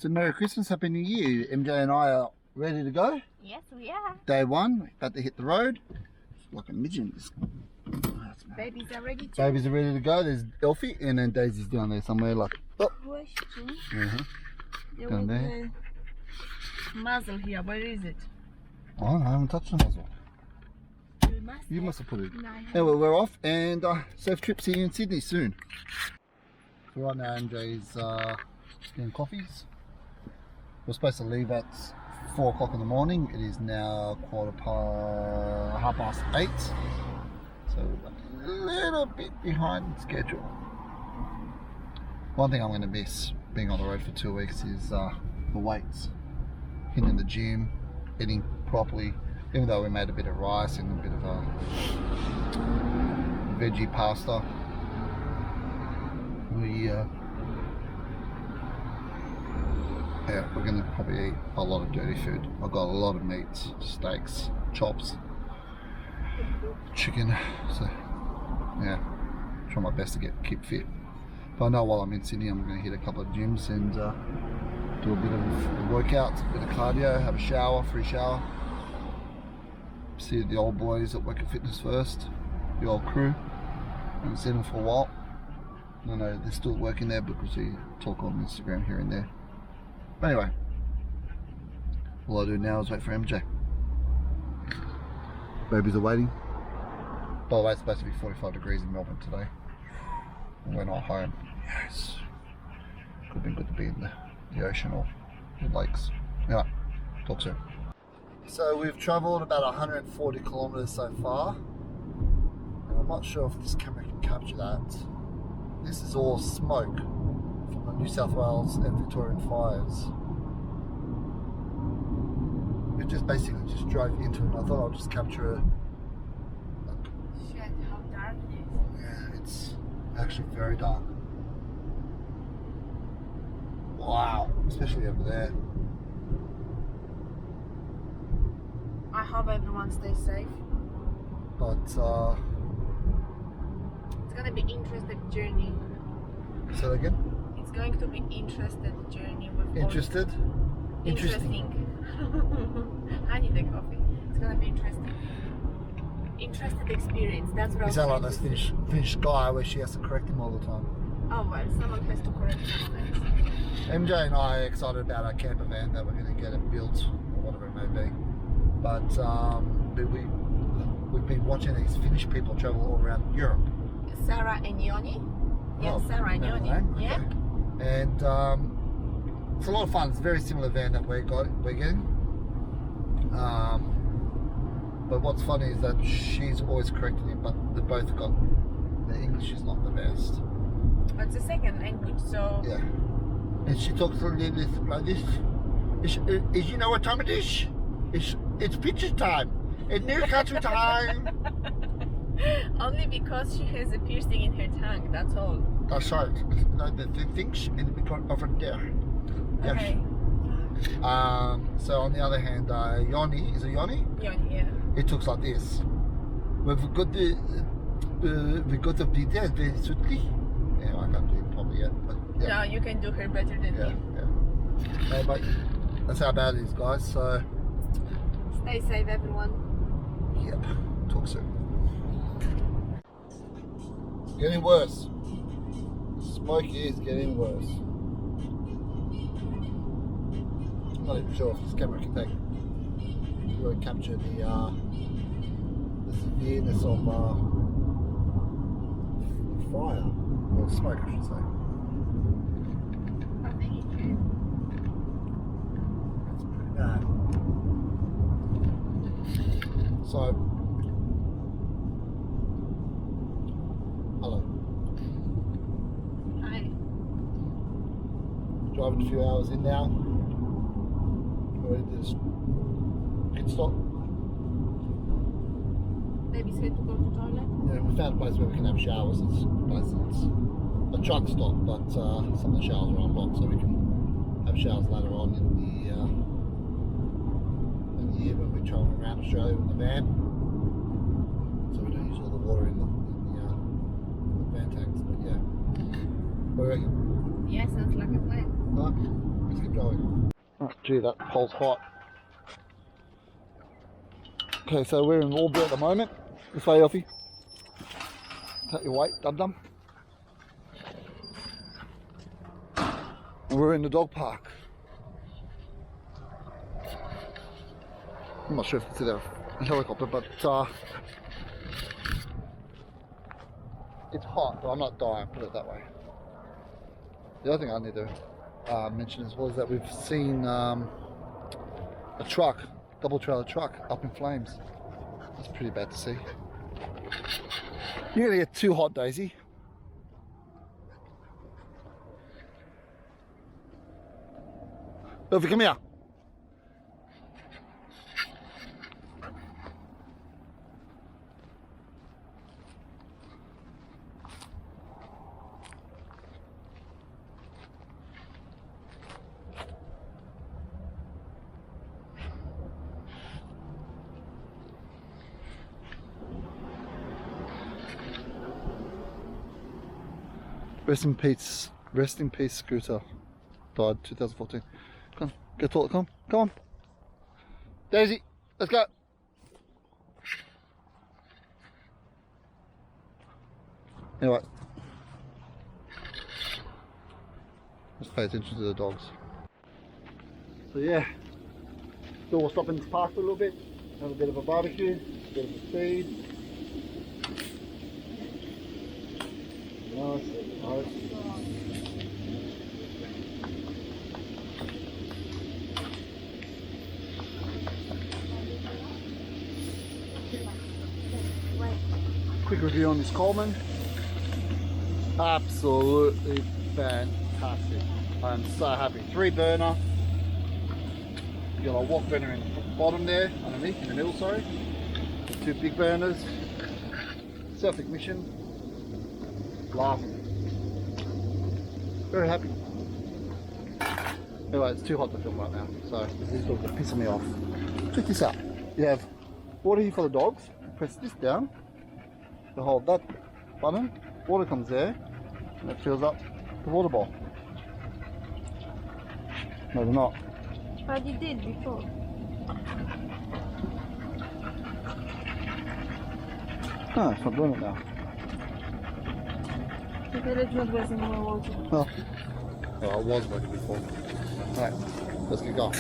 So Merry Christmas, Happy New Year. MJ and I are ready to go. Yes, we are. Day one, about to hit the road. Like a midget. Babies are ready to. Babies are ready to go. There's Elfie and then Daisy's down there somewhere. Like, oh. Question. There down there. Muzzle here, where is it? Oh, I haven't touched the muzzle. You must have put it. No, anyway, we're off and safe trip. See you in Sydney soon. So right now MJ's getting coffees. We're supposed to leave at 4 o'clock in the morning. It is now 8:15. So a little bit behind schedule. One thing I'm going to miss being on the road for 2 weeks is the weights. Hitting the gym, eating properly. Even though we made a bit of rice and a bit of a veggie pasta, we're going to probably eat a lot of dirty food. I've got a lot of meats, steaks, chops, chicken, so yeah, try my best to keep fit. But I know while I'm in Sydney I'm going to hit a couple of gyms and do a bit of workout, a bit of cardio, have a shower, free shower. See the old boys at Work at Fitness First, the old crew. I haven't seen them for a while. I know they're still working there because we talk on Instagram here and there. But anyway, all I do now is wait for MJ. Babies are waiting. By the way, it's supposed to be 45 degrees in Melbourne today. And we're not home. Yes. Could have been good to be in the ocean or the lakes. Anyway, talk soon. So we've travelled about 140 kilometres so far, and I'm not sure if this camera can capture that. This is all smoke from the New South Wales and Victorian fires. We just basically drove into it and I thought I'll just capture it. Shit, how dark it is. Yeah, it's actually very dark. Wow, especially over there. I hope everyone stays safe. But it's gonna be interesting journey. Say that again? It's going to be interesting journey with Interested? Interesting. I need a coffee. It's gonna be interesting. Interesting experience. That's what I You was sound like trying this to say. Finnish guy where she has to correct him all the time. Oh well, someone has to correct someone. MJ and I are excited about our camper van that we're going to get it built, or whatever it may be. But we've been watching these Finnish people travel all around Europe. Sarah and Yoni? Yeah, Oh, Sarah and Yoni. okay. Yeah. And it's a lot of fun. It's a very similar van that we're getting. But what's funny is that she's always correcting him, but they both got the English is not the best. It's a second language, so Yeah. And she talks a little bit like this. Is you know what time it is? It's picture time. It's near country time. only because she has a piercing in her tongue, that's all. That's right. The things in the front over there. Yes. Okay. So on the other hand, Yoni, is it Yoni? Yoni, yeah. It looks like this. We've got the details very sweetly. Yeah, I can't do it probably yet, but yeah. No, you can do her better than Yeah, him. yeah. Hey, but that's how bad it is, guys. So, Stay safe, everyone. yep. Talk soon. Getting worse. Smoke is getting worse. I'm not even sure if this camera can really capture the severeness of fire, or smoke, I should say. I think it can. It's pretty bad. So, hello. Hi. Driving a few hours in now. Ready to just pit stop. Baby's had to go to toilet. Yeah, we found a place where we can have showers. It's a truck stop, but some of the showers are unlocked, so we can have showers later on in the year when we're traveling around Australia with the van. So we don't use all the water in the van tanks. But yeah, what do you reckon? Yeah, sounds like a plan. Right, let's get keep going. Oh, gee, that pole's hot. Okay, so we're in Albury at the moment. This way, Alfie. Take your weight, dum-dum. And we're in the dog park. I'm not sure if you can see that helicopter, but it's hot, but I'm not dying, put it that way. The other thing I need to mention as well is that we've seen a truck, double trailer truck, up in flames. That's pretty bad to see. You're gonna get too hot, Daisy. Elfie, come here. Rest in peace, Scooter. Died 2014. Come on, go toilet, come on. Daisy, let's go. Anyway. Let's pay attention to the dogs. So yeah, still we'll stop in this park for a little bit, have a bit of a barbecue, a bit of a feed. Nice. Quick review on this Coleman. Absolutely fantastic. I am so happy. 3 burner. You got a wok burner in the bottom there, underneath, in the middle, sorry. 2 big burners. Self-ignition. Laughing. Very happy. Anyway, it's too hot to film right now, so these dogs are pissing me off. Check this out. You have water here for the dogs. Press this down to hold that button. Water comes there, and it fills up the water bowl. No, they're not. But you did before. No, it's not doing it now. It's not working more water. Well, it was working before. Alright, let's get going.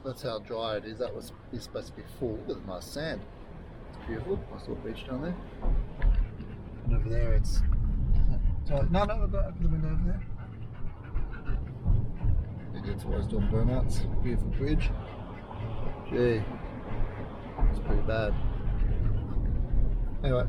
That's how dry it is. That was is supposed to be full. Look at the nice sand. It's beautiful. Nice little beach down there. And over there it's... So, no, I've got open the window over there. Idiots always doing burnouts. Beautiful bridge. Gee, it's pretty bad. Anyway,